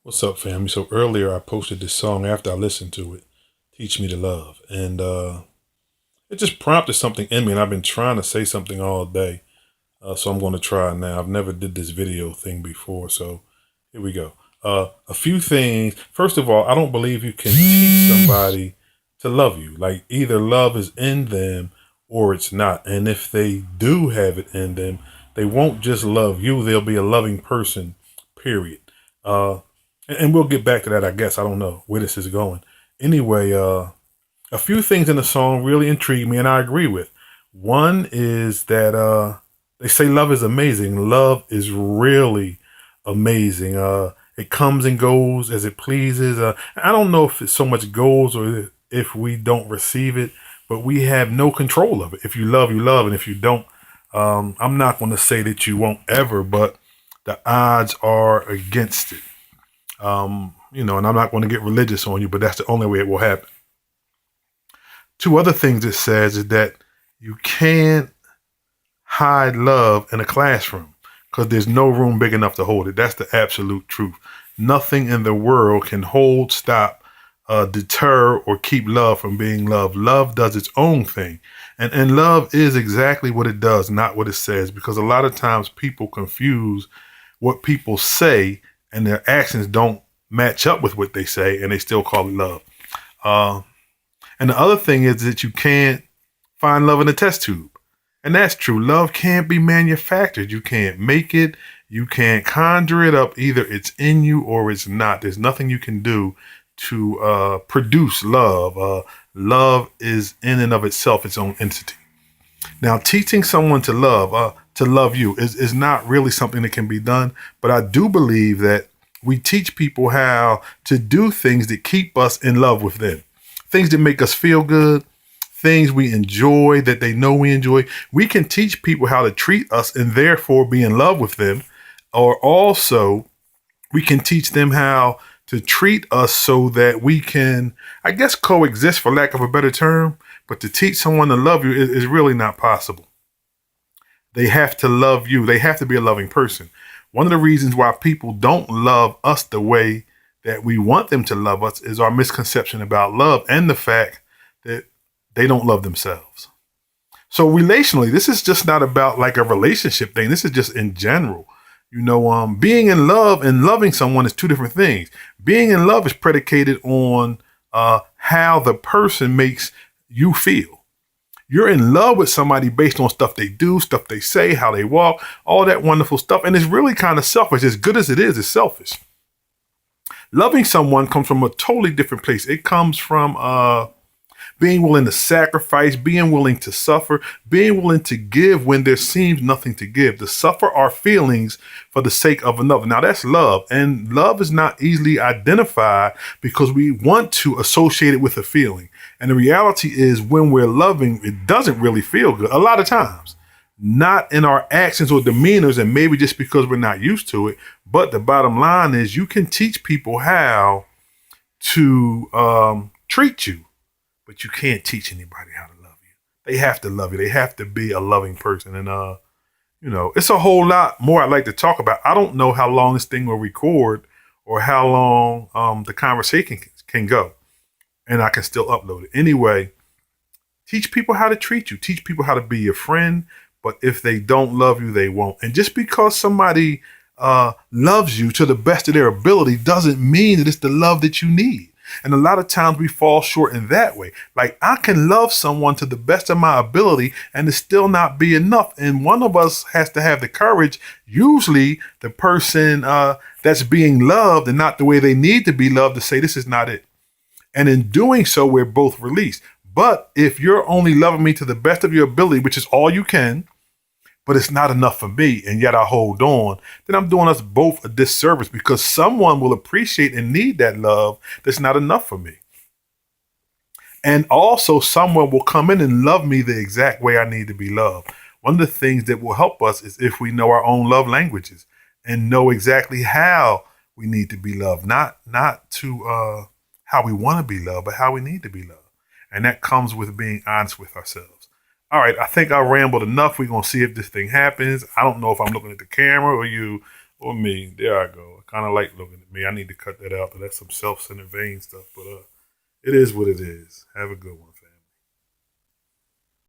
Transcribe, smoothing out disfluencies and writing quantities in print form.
What's up, family? So earlier I posted this song after I listened to it, "Teach Me to Love," and it just prompted something in me, and I've been trying to say something all day, so I'm going to try now. I've never did this video thing before, so here we go. A few things. First of all, I don't believe you can teach somebody to love you. Like either love is in them or it's not, and if they do have it in them, they won't just love you. They'll be a loving person. Period. Uh, and we'll get back to that, I guess. I don't know where this is going. Anyway, a few things in the song really intrigue me and I agree with. One is that they say love is amazing. Love is really amazing. It comes and goes as it pleases. I don't know if it so much goes or if we don't receive it, but we have no control of it. If you love, you love. And if you don't, I'm not going to say that you won't ever, but the odds are against it. And I'm not going to get religious on you, but that's the only way it will happen. Two other things it says is that you can't hide love in a classroom because there's no room big enough to hold it. That's the absolute truth. Nothing in the world can hold, stop, deter, or keep love from being loved. Love does its own thing. And love is exactly what it does, not what it says, because a lot of times people confuse what people say and their actions don't match up with what they say, and they still call it love. And the other thing is that you can't find love in a test tube. And that's true. Love can't be manufactured. You can't make it. You can't conjure it up. Either it's in you or it's not. There's nothing you can do to produce love. Love is in and of itself its own entity. Now, teaching someone to love you is not really something that can be done. But I do believe that we teach people how to do things that keep us in love with them. Things that make us feel good, things we enjoy that they know we enjoy. We can teach people how to treat us and therefore be in love with them. Or also, we can teach them how to treat us so that we can, I guess, coexist, for lack of a better term. But to teach someone to love you is really not possible. They have to love you. They have to be a loving person. One of the reasons why people don't love us the way that we want them to love us is our misconception about love and the fact that they don't love themselves. So relationally, this is just not about like a relationship thing. This is just in general. Being in love and loving someone is two different things. Being in love is predicated on how the person makes you feel. You're in love with somebody based on stuff they do, stuff they say, how they walk, all that wonderful stuff. And it's really kind of selfish. As good as it is, it's selfish. Loving someone comes from a totally different place. It comes from being willing to sacrifice, being willing to suffer, being willing to give when there seems nothing to give, to suffer our feelings for the sake of another. Now that's love. And love is not easily identified because we want to associate it with a feeling. And the reality is when we're loving, it doesn't really feel good a lot of times. Not in our actions or demeanors, and maybe just because we're not used to it. But the bottom line is you can teach people how to treat you, but you can't teach anybody how to love you. They have to love you. They have to be a loving person. And, it's a whole lot more I'd like to talk about. I don't know how long this thing will record or how long the conversation can go. And I can still upload it. Anyway, teach people how to treat you. Teach people how to be your friend. But if they don't love you, they won't. And just because somebody loves you to the best of their ability doesn't mean that it's the love that you need. And a lot of times we fall short in that way. Like I can love someone to the best of my ability and it still not be enough. And one of us has to have the courage, usually the person that's being loved and not the way they need to be loved, to say this is not it. And in doing so, we're both released. But if you're only loving me to the best of your ability, which is all you can, but it's not enough for me, and yet I hold on, then I'm doing us both a disservice because someone will appreciate and need that love that's not enough for me. And also someone will come in and love me the exact way I need to be loved. One of the things that will help us is if we know our own love languages and know exactly how we need to be loved, not to how we want to be loved, but how we need to be loved. And that comes with being honest with ourselves. All right, I think I rambled enough. We're going to see if this thing happens. I don't know if I'm looking at the camera or you or me. There I go. kind of like looking at me. I need to cut that out, but that's some self-centered vain stuff. But it is what it is. Have a good one.